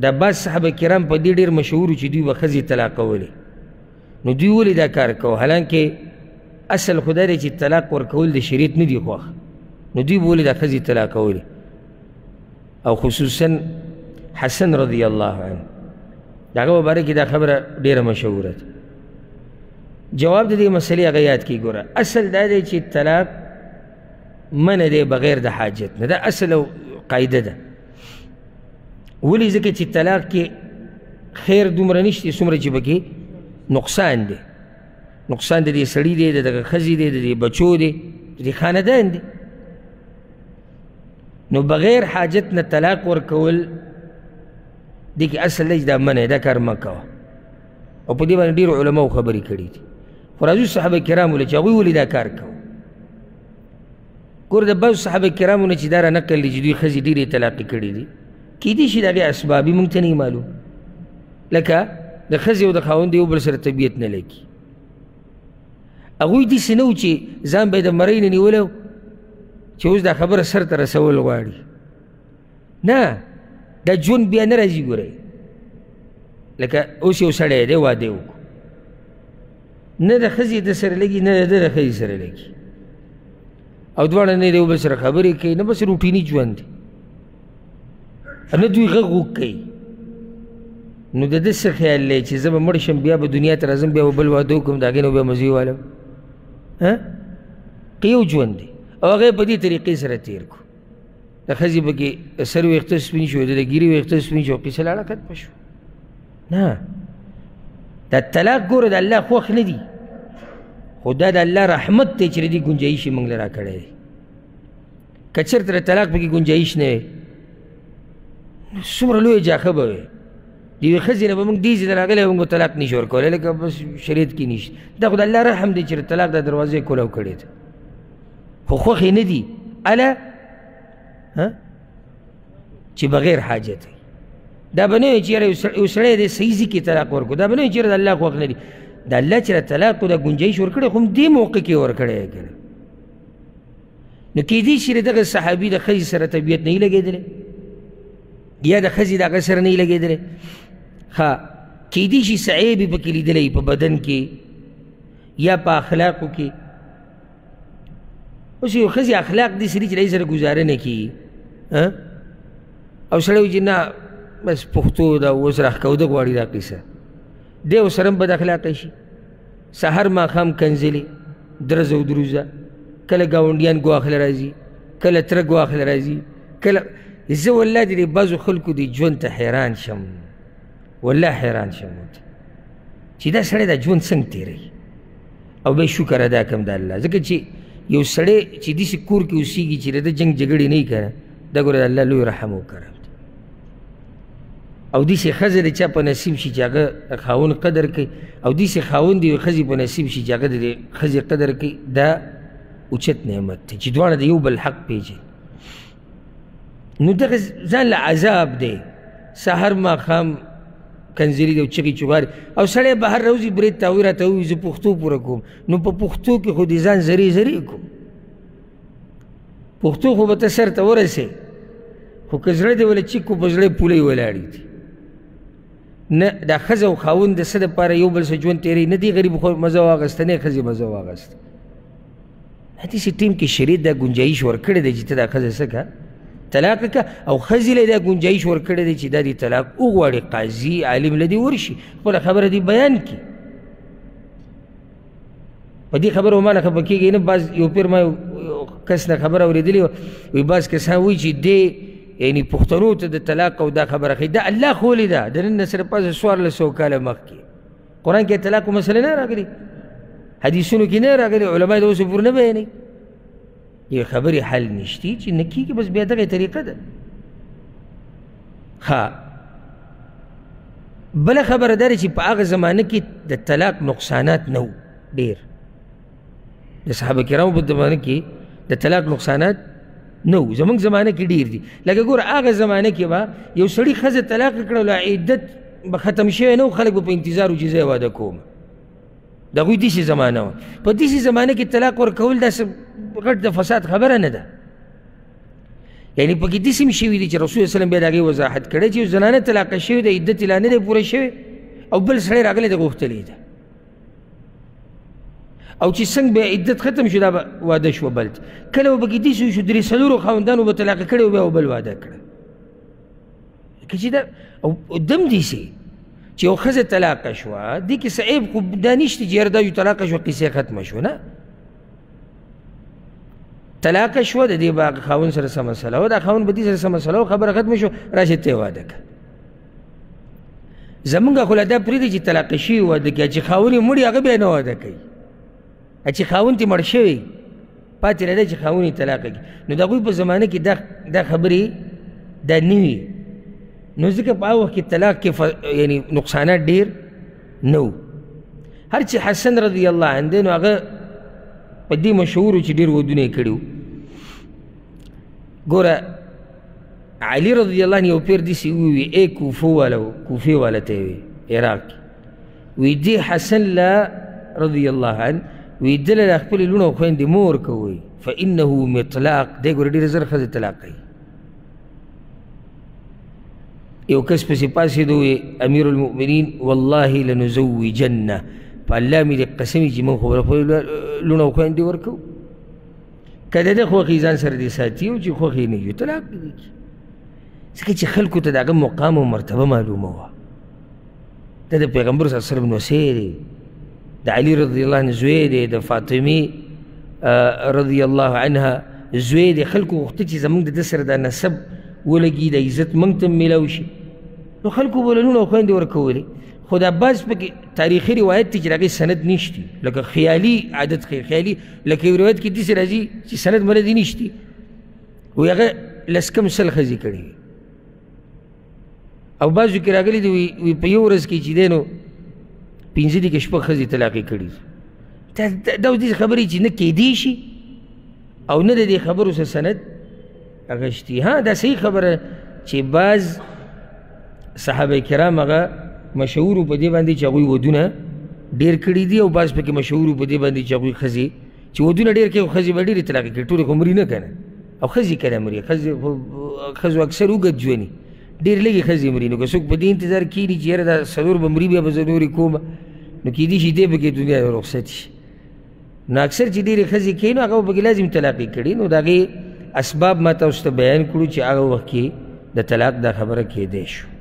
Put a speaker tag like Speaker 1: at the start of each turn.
Speaker 1: دا بعض صحابه کرام په دې ډېر مشهور چې دوی به ښځې طلاقولې. نو دوی ولې دا کار کوو؟ حالانکې اصل خو دا دی چې طلاق ورکول د شریعت نه دي خوښ، نو دوی به ولې دا ښځې طلاقولې؟ او خصوصا حسن رضی الله عنه د هغه مبارک کې دا خبره ډېره مشهوره ده. جواب د دې مسلې هغه یاد کړي. ګوره اصل دا دی چې طلاق منع دی بغیر د حاجت نه، دا اصل او قاعده ده. ولې؟ ځکه چې طلاق کې خیر دومره نشته څومره چې پکې نقصان دی. نقصان د دې سړي دی، د دغه ښځې دی، د دې بچو دی، د دې خاندان دی. نو بغیر حاجت نه طلاق ورکول دې کې اصل دی دا منع، دا کار مه کوه. او په دې باندې ډېرو علماو خبرې کړي دي. خو راځو صحابه کرامو له چې هغوی ولې دا کار کوو. ګوره د بعضو صحابه کرامو نه چې دا رانقل دي چې دوی ښځې ډېرې طلاقې کړي دي، کیدای شي د هغې اسباب یې موږ ته نه معلوم. لکه د ښځې او د خاوند یو بل سره طبیعت نه لګي. هغوی داسې نه و چې ځان به یې د مرۍ نه نیولی و چې اوس دا خبره سر ته رسول غواړي. نه، دا ژوند بیا نه راځي. ګورئ لکه اوس یو سړی دی واده وکړو، نه د ښځې د سره لګي نه د ښځې سره لګي، او دواړه نه د یو بل سره خبرې کوي، نه بس روټیني ژوند دی، نه دوی غږ وږ کوي. نو د ده څه خیال دی چې زه به مړ شم بیا به دنیا ته راځم بیا به بل واده وکړم د هغې نه بیا مزې والم؟ که یو ژوند دی او هغه په دې طریقې سره تېر کړو. د ښځې پکې سر ویښته سپین شو، د ګیرې ویښته سپین شو، قیصه لاړه ختمه شو. نه، دا طلاق ګوره د الله خوښ نه دي، خو دا د الله رحمت دی چې د دې ګنجایش یې موږ له راکړی دی. که چېرته د طلاق پکې ګنجایش نه وی څومره لویه جاښه به وی. د یوې ښځې نه به موږ دې ځای ته راغلی موږ به طلاق نشو ورکولی، لکه بس شریعت کې نشته. دا خو د الله رحم دی چې د طلاق دا دروازه یې کولو کړې ده، خو خوښ یې نه دي اله چې بغیر حاجت. دا به نه وي چې یاره یو سړی دی صحیح ځای کې طلاق ورکړو، دا به نه وي چې د الله خوښ نه دي. د الله چې طلاق کو دا گنجایش ورکړی خو هم دې موقع کې ورکړی یې که نه. نو کیدای شي د دغه صحابي د ښځې سره طبیعت نه وي لګېدلی، یا د ښځې د هغه سره نه وي لګېدلی. ښه، کیدای شي څه عیب یې پکې لیدلی په بدن کې یا په اخلاقو کې. اوس یو ښځې اخلاق داسې دي چې د هغې سره ګزاره نه کېږي، او سړی وایي چې نه بس پښتو ده اوس راښکوده غواړي دا قیصه، دی ورسره هم بد اخلاقه شي. سهار ماښام کنځلې درز او دروزه، کله ګاونډیان ګواښ له راځي، کله تره ګواښ له راځي، کله زه والله د دې بعضو خلکو دې ژوند ته حیران شم، والله حیران شم چې دا سړی دا ژوند څنګه تېروي. او بیا شکر ادا کړم د الله، ځکه چې یو سړی چې داسې کور کې اوسېږي چې د ده جنګ جګړې نه وي که نه، دا ګوره د الله لوی رحم او کرم دی. او داسې ښځه د چا په نصیب شي چې هغه د خاوند قدر کوي، او داسې خاوند د یوې ښځې په نصیب شي چې هغه د دې ښځې قدر کوي، دا اوچت نعمت دی چې دواړه د یو بل حق پېژني. نو دغه ځان له عذاب دی، سهار ماښام کنځري دی او چغې چغارې، او سړی بهر راوځي برید ته هغوی راته ووایي زه پښتو پوره کوم. نو په پښتو کې خو دې ځان زرې زرې کوم، پښتو خو به ته سر ته ورسې، خو که زړه دې وله چیک کو په زړه پولۍ ولاړې دي. نه دا ښځه او خاوند د څه دپاره یو بل سره ژوند تېروي، نه دې غریب خو مزه واخېسته نه یې ښځې مزه واخېسته. داسې ټیم کې شریعت دا ګنجایش ورکړی دی چې ته دا ښځه څه که طلاق که، او ښځې له دا ګنجایش ورکړی دی چې دا دې طلاق وغواړي، قاضي عالم له دې ورشي خپله خبره دې بیان کړي. په دې خبره ما نه خفه کېږي نه. بعض یو پیر ما یو کس نه خبره اورېدلې وه، وایي بعض کسان وایي چې دې یعنې پښتنو ته د طلاق او دا خبره ښایي، دا الله ښولې ده د نن نه سره پاسه 1400 کاله مخکې. قرآن کې طلاق مسله نه راغلي، حدیثونو کې نه راغلي، علما یې د اوسه پورې نه بیانوي. یو خبرې حل نشتی چې نه کېږي، بس بیا دغه طریقه ده. ښه، بله خبره دا ده چې په هغه زمانه کې د طلاق نقصانات نه وو ډېر، د صحابه کرامو په زمانه کې د طلاق نقصانات نه وو، زموږ زمانه کې ډېر دي. لکه ګوره هغه زمانه کې به یو سړي ښځه طلاق کړه، له عدت به ختم شوی نه و، خلک به په انتظار و چې زه یې واده کوم. د هغوی داسې زمانه وه. په داسې زمانه کې طلاق ورکول داسې غټ د فساد خبره نه ده. یعنی پکې داسې هم شوي دي چې رسول صلی الله بیا د هغې وضاحت کړی چې یو زنانه طلاقه شوې ده عدت یې لا نه دی پوره شوی او بل سړی راغلی ده غوښتلې ده او چې څنګه به عدت ختم شو دا به واده شوه بل کله به پکې داسې وشو درې څلورو خاوندانو به طلاقه کړې او بیا به بل واده کړه که چې دا او دم داسې چې یو ښځه طلاقه شوه دې کې څه عیب خو دا نشته چې یاره دا یو طلاقه شوه قصې ختمه شوه نه طلاقه شوه د دې به هغه خاوند سره څه مسله وه دا خاوند به دې سره څه مسله وه خبره ختمه شوه راشه ته یې واده کړه زمونږ خو لا دا پرېږدي چې طلاقه شوي واده کوي چې خاوند یې مړي هغه بیا نه واده کوي چې خاوند یې مړ شوی پاتې راځي چې خاوند یې طلاقه کړي نو د هغوی په زمانه کې دا خبرې دا نه وي نو ځکه په هغه وخت کې طلاق کې یعنی نقصانات ډېر نه وو هر چې حسن رضی الله عنه دی نو هغه په دې مشهورو چې ډېر ودونه یې کړي وو ګوره علي رضی الله عنه یو پیر داسې ووي ای کوفې والا ته یې وي عراق کې وی دې حسن لا رضی الله عنه وی دله له خپلې لوڼو او خویندې مه ورکوئ فانه مطلاق دی ګوره ډېره زر ښځې طلاق کوي یو کس پسې پاڅېد ووی امیر المؤمنین والله لنزوجنه په الله مې دې قسم وي چې موږ خو به خپلې لوڼو او خویندې ورکوو که د ده خوښې ځان سره دې ساتي او چې خوښې نه وي طلاق دې کړي ځکه چې خلکو ته د هغه مقام او مرتبه معلومه وه دا د پیغمبر صلی الله علیه وسلم نوسی دی د علي رضی الله عنه زوی دی د فاطمې رضی الله عنها زوی دی خلکو غوښته چې زموږ د ده سره دا نسب ولګي د عزت موږ ته هم میلاو شي نو خلکو به لوڼو او خویندې ورکولې خو دا بعض پکې تاریخي روایت دی چې د هغې سند نشتی لکه خیالي عادت خیالي لکه یو روایت کې داسې راځي چې سند مرضي نشتی وایي هغه لس کم سل ښځې کړي او بعضو کې راغلي دي وي په یو ورځ کې چې دی نو پنځه دي کې شپږ ښځې طلاقې کړي دا اوس داسې خبرې چې نه کیدی شي او نه د دې خبرو څه سند اخیستي ها دا صحیح خبره چې بعض صحابه کرام هغه مشهورو په دې باندې چې هغوی ودونه ډېر کړي دي او بعض پکې مشهورو په دې باندې چې هغوی ښځې چې ودونه ډېر کوي ښځې به ډېرې طلاقې کړي ټولې خو مري نه که نه او ښځې کله مري ښځو اکثر اوږد ژوند ډېر لږې ښځې مري نو که څوک په دې انتظار کښېني چې یاره دا څلور به مري بیا به زه نورې کومه نو کېدای شي دې پکې دنیا رخصت شي نو اکثر چې ډېرې ښځې کوي نو هغه به پکې لازم طلاقې کړي نو د هغې اسباب ما تاسو ته بیان کړو چې هغه وخت کې د طلاق دا خبره کېدی شو